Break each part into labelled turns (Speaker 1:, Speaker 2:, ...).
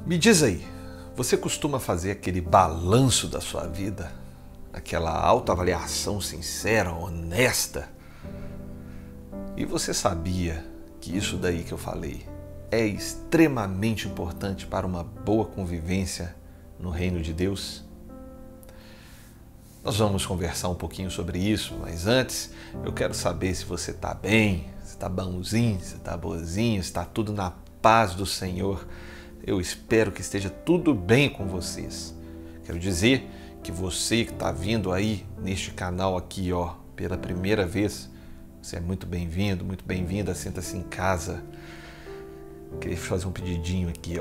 Speaker 1: Me diz aí, você costuma fazer aquele balanço da sua vida? Aquela autoavaliação sincera, honesta? E você sabia que isso daí que eu falei é extremamente importante para uma boa convivência no reino de Deus? Nós vamos conversar um pouquinho sobre isso, mas antes eu quero saber se você está bem, se está bonzinho, se está boazinho, se está tudo na paz do Senhor. Eu espero que esteja tudo bem com vocês. Quero dizer que você que está vindo aí neste canal aqui, pela primeira vez, você é muito bem-vindo, muito bem-vinda, senta-se em casa. Queria fazer um pedidinho aqui,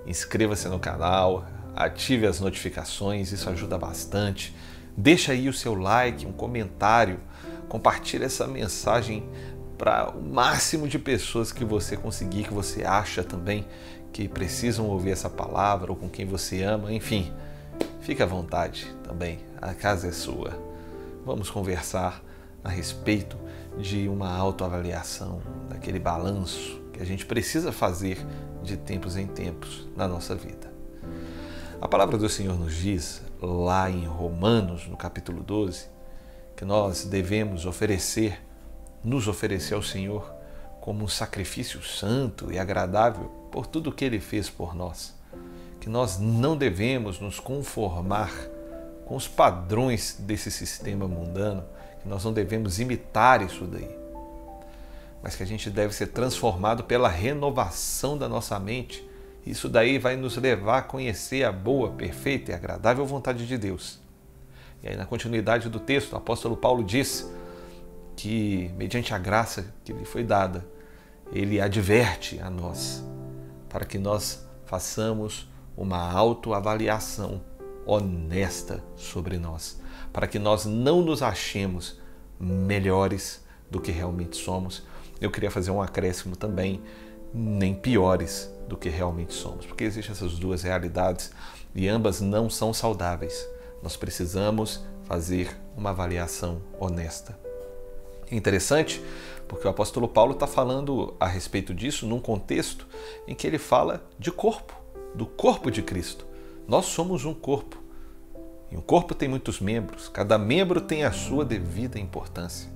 Speaker 1: Inscreva-se no canal, ative as notificações, isso ajuda bastante. Deixa aí o seu like, um comentário, compartilhe essa mensagem para o máximo de pessoas que você conseguir, que você acha também que precisam ouvir essa palavra ou com quem você ama, enfim. Fique à vontade também, a casa é sua. Vamos conversar a respeito de uma autoavaliação, daquele balanço que a gente precisa fazer de tempos em tempos na nossa vida. A palavra do Senhor nos diz, lá em Romanos, no capítulo 12, que nós devemos nos oferecer ao Senhor como um sacrifício santo e agradável por tudo o que Ele fez por nós. Que nós não devemos nos conformar com os padrões desse sistema mundano, que nós não devemos imitar isso daí, mas que a gente deve ser transformado pela renovação da nossa mente. Isso daí vai nos levar a conhecer a boa, perfeita e agradável vontade de Deus. E aí, na continuidade do texto, o apóstolo Paulo diz que, mediante a graça que lhe foi dada, ele adverte a nós para que nós façamos uma autoavaliação honesta sobre nós, para que nós não nos achemos melhores do que realmente somos. Eu queria fazer um acréscimo também, nem piores do que realmente somos, porque existem essas duas realidades e ambas não são saudáveis. Nós precisamos fazer uma avaliação honesta. É interessante porque o apóstolo Paulo está falando a respeito disso num contexto em que ele fala de corpo, do corpo de Cristo. Nós somos um corpo e um corpo tem muitos membros, cada membro tem a sua devida importância.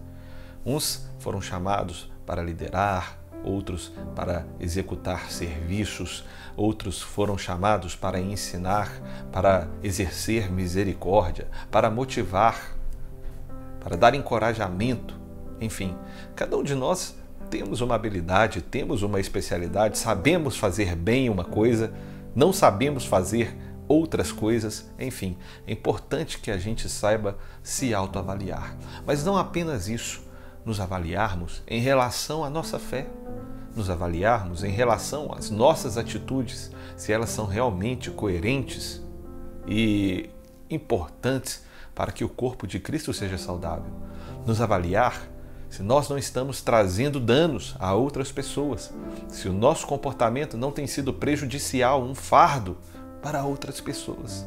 Speaker 1: Uns foram chamados para liderar, outros para executar serviços, outros foram chamados para ensinar, para exercer misericórdia, para motivar, para dar encorajamento. Enfim, cada um de nós temos uma habilidade, temos uma especialidade, sabemos fazer bem uma coisa, não sabemos fazer outras coisas, enfim, é importante que a gente saiba se autoavaliar. Mas não apenas isso, nos avaliarmos em relação à nossa fé, nos avaliarmos em relação às nossas atitudes, se elas são realmente coerentes e importantes para que o corpo de Cristo seja saudável. Nos avaliar se nós não estamos trazendo danos a outras pessoas, se o nosso comportamento não tem sido prejudicial, um fardo para outras pessoas.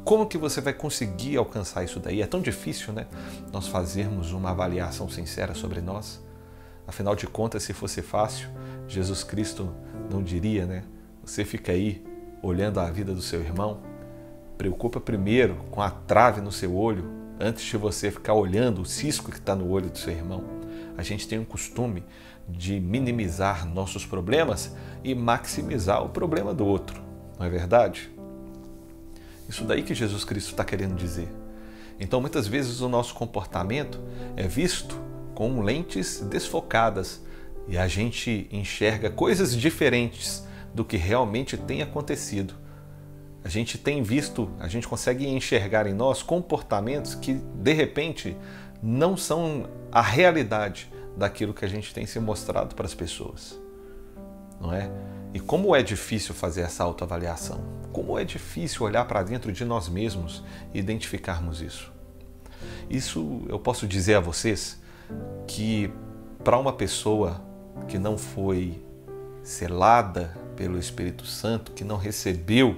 Speaker 1: Como que você vai conseguir alcançar isso daí? É tão difícil, né? Nós fazermos uma avaliação sincera sobre nós. Afinal de contas, se fosse fácil, Jesus Cristo não diria, né? Você fica aí olhando a vida do seu irmão, preocupa primeiro com a trave no seu olho, antes de você ficar olhando o cisco que está no olho do seu irmão. A gente tem um costume de minimizar nossos problemas e maximizar o problema do outro, não é verdade? Isso daí que Jesus Cristo está querendo dizer. Então, muitas vezes o nosso comportamento é visto com lentes desfocadas e a gente enxerga coisas diferentes do que realmente tem acontecido. A gente tem visto, a gente consegue enxergar em nós comportamentos que, de repente, não são a realidade daquilo que a gente tem se mostrado para as pessoas, não é? E como é difícil fazer essa autoavaliação? Como é difícil olhar para dentro de nós mesmos e identificarmos isso? Isso eu posso dizer a vocês que para uma pessoa que não foi selada pelo Espírito Santo, que não recebeu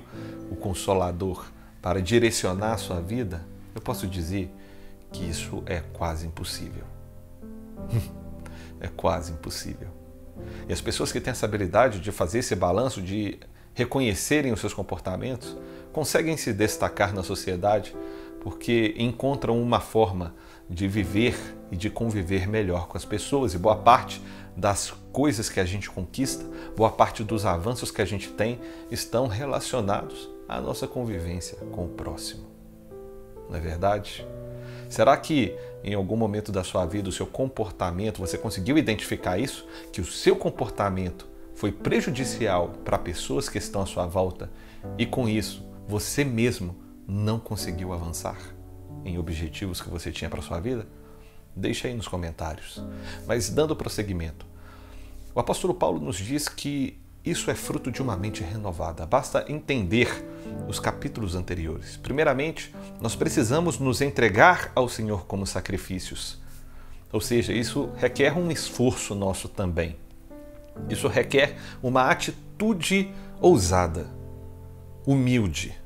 Speaker 1: o Consolador para direcionar a sua vida, eu posso dizer que isso é quase impossível. É quase impossível. E as pessoas que têm essa habilidade de fazer esse balanço, de reconhecerem os seus comportamentos, conseguem se destacar na sociedade porque encontram uma forma de viver e de conviver melhor com as pessoas. E boa parte das coisas que a gente conquista, boa parte dos avanços que a gente tem estão relacionados à nossa convivência com o próximo. Não é verdade? Será que em algum momento da sua vida, o seu comportamento, você conseguiu identificar isso? Que o seu comportamento foi prejudicial para pessoas que estão à sua volta e com isso você mesmo não conseguiu avançar em objetivos que você tinha para a sua vida? Deixa aí nos comentários. Mas dando prosseguimento, o apóstolo Paulo nos diz que isso é fruto de uma mente renovada. Basta entender os capítulos anteriores. Primeiramente, nós precisamos nos entregar ao Senhor como sacrifícios. Ou seja, isso requer um esforço nosso também. Isso requer uma atitude ousada, humilde,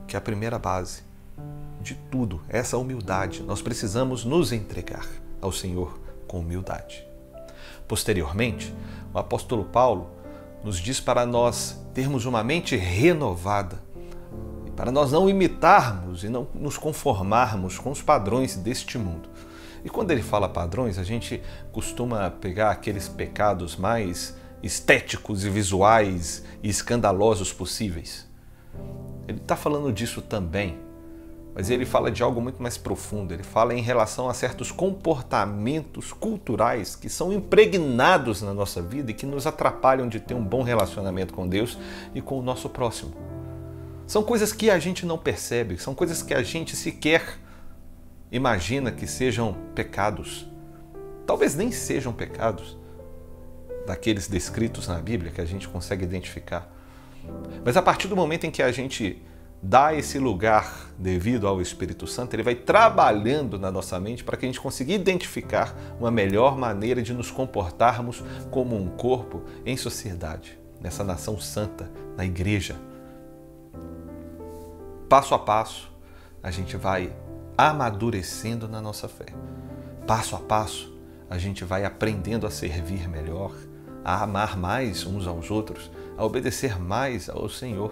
Speaker 1: que é a primeira base de tudo, essa humildade. Nós precisamos nos entregar ao Senhor com humildade. Posteriormente, o apóstolo Paulo nos diz para nós termos uma mente renovada, para nós não imitarmos e não nos conformarmos com os padrões deste mundo. E quando ele fala padrões, a gente costuma pegar aqueles pecados mais estéticos e visuais e escandalosos possíveis. Ele está falando disso também, mas ele fala de algo muito mais profundo. Ele fala em relação a certos comportamentos culturais que são impregnados na nossa vida e que nos atrapalham de ter um bom relacionamento com Deus e com o nosso próximo. São coisas que a gente não percebe, são coisas que a gente sequer imagina que sejam pecados. Talvez nem sejam pecados daqueles descritos na Bíblia que a gente consegue identificar. Mas a partir do momento em que a gente dá esse lugar devido ao Espírito Santo, ele vai trabalhando na nossa mente para que a gente consiga identificar uma melhor maneira de nos comportarmos como um corpo em sociedade, nessa nação santa, na igreja. Passo a passo, a gente vai amadurecendo na nossa fé. Passo a passo, a gente vai aprendendo a servir melhor, a amar mais uns aos outros, a obedecer mais ao Senhor,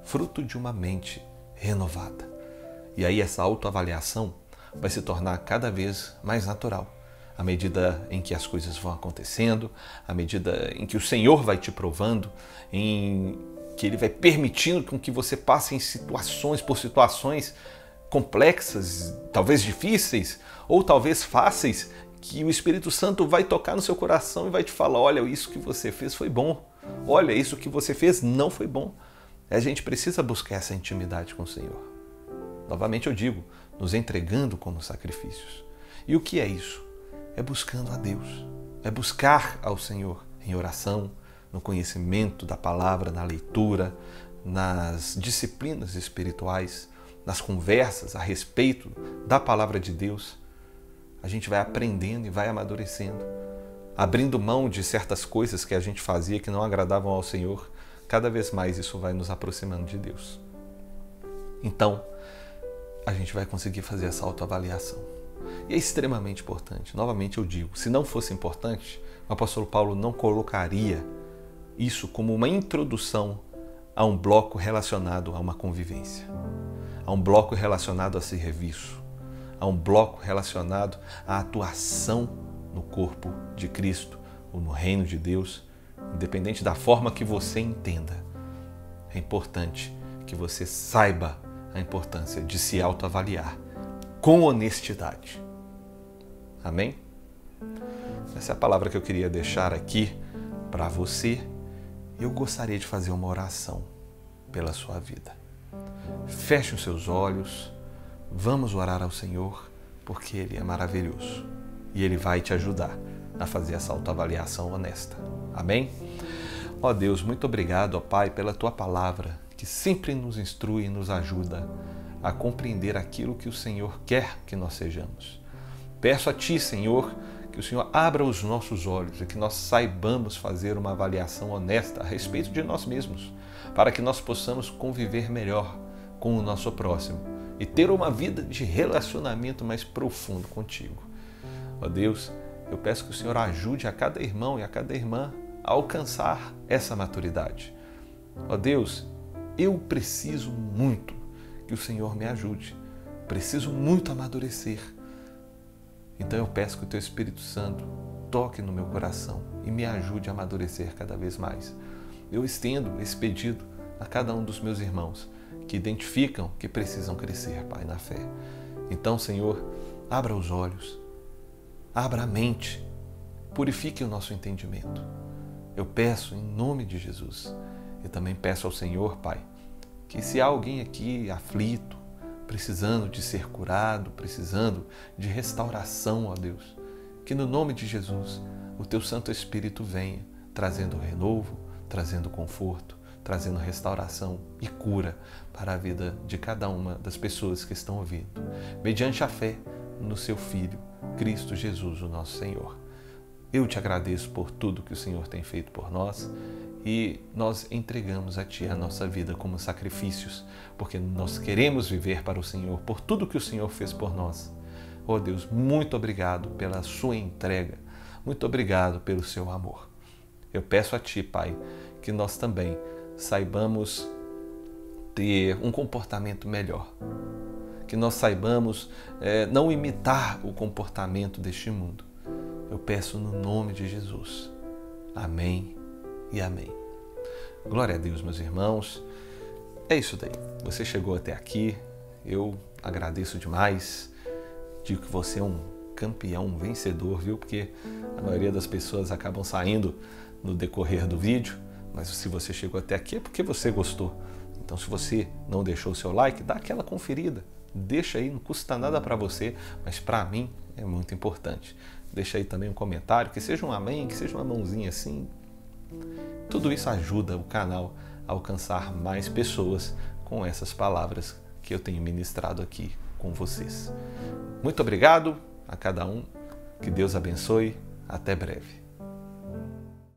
Speaker 1: fruto de uma mente renovada. E aí essa autoavaliação vai se tornar cada vez mais natural, à medida em que as coisas vão acontecendo, à medida em que o Senhor vai te provando, em que Ele vai permitindo com que você passe em situações complexas, talvez difíceis, ou talvez fáceis, que o Espírito Santo vai tocar no seu coração e vai te falar: olha, isso que você fez foi bom, olha, isso que você fez não foi bom. A gente precisa buscar essa intimidade com o Senhor. Novamente eu digo, nos entregando como sacrifícios. E o que é isso? É buscando a Deus, é buscar ao Senhor em oração, no conhecimento da palavra, na leitura, nas disciplinas espirituais, nas conversas a respeito da palavra de Deus. A gente vai aprendendo e vai amadurecendo, abrindo mão de certas coisas que a gente fazia que não agradavam ao Senhor. Cada vez mais isso vai nos aproximando de Deus. Então, a gente vai conseguir fazer essa autoavaliação. E é extremamente importante. Novamente eu digo, se não fosse importante, o apóstolo Paulo não colocaria isso como uma introdução a um bloco relacionado a uma convivência, a um bloco relacionado a serviço, a um bloco relacionado à atuação no corpo de Cristo ou no reino de Deus, independente da forma que você entenda. É importante que você saiba a importância de se autoavaliar com honestidade. Amém? Essa é a palavra que eu queria deixar aqui para você. Eu gostaria de fazer uma oração pela sua vida. Feche os seus olhos, vamos orar ao Senhor, porque Ele é maravilhoso e Ele vai te ajudar a fazer essa autoavaliação honesta. Amém? Ó Deus, muito obrigado, ó Pai, pela Tua palavra, que sempre nos instrui e nos ajuda a compreender aquilo que o Senhor quer que nós sejamos. Peço a Ti, Senhor, que o Senhor abra os nossos olhos e que nós saibamos fazer uma avaliação honesta a respeito de nós mesmos, para que nós possamos conviver melhor com o nosso próximo e ter uma vida de relacionamento mais profundo contigo. Ó Deus, eu peço que o Senhor ajude a cada irmão e a cada irmã a alcançar essa maturidade, Ó Deus, eu preciso muito que o Senhor me ajude. Preciso muito amadurecer. Então eu peço que o Teu Espírito Santo toque no meu coração e me ajude a amadurecer cada vez mais. Eu estendo esse pedido a cada um dos meus irmãos que identificam que precisam crescer, Pai, na fé. Então, Senhor, abra os olhos, abra a mente, purifique o nosso entendimento. Eu peço em nome de Jesus. E também peço ao Senhor, Pai, que se há alguém aqui aflito, precisando de ser curado, precisando de restauração, ó Deus, que no nome de Jesus o Teu Santo Espírito venha trazendo renovo, trazendo conforto, trazendo restauração e cura para a vida de cada uma das pessoas que estão ouvindo, mediante a fé no Seu Filho, Cristo Jesus, o nosso Senhor. Eu te agradeço por tudo que o Senhor tem feito por nós e nós entregamos a Ti a nossa vida como sacrifícios, porque nós queremos viver para o Senhor, por tudo que o Senhor fez por nós. Oh Deus, muito obrigado pela Sua entrega, muito obrigado pelo Seu amor. Eu peço a Ti, Pai, que nós também saibamos ter um comportamento melhor, que nós saibamos não imitar o comportamento deste mundo. Eu peço no nome de Jesus. Amém e amém. Glória a Deus, meus irmãos. É isso daí. Você chegou até aqui. Eu agradeço demais. Digo que você é um campeão, um vencedor, viu? Porque a maioria das pessoas acabam saindo no decorrer do vídeo. Mas se você chegou até aqui é porque você gostou. Então, se você não deixou o seu like, dá aquela conferida. Deixa aí, não custa nada para você, mas para mim é muito importante. Deixa aí também um comentário, que seja um amém, que seja uma mãozinha assim. Tudo isso ajuda o canal a alcançar mais pessoas com essas palavras que eu tenho ministrado aqui com vocês. Muito obrigado a cada um, que Deus abençoe, até breve.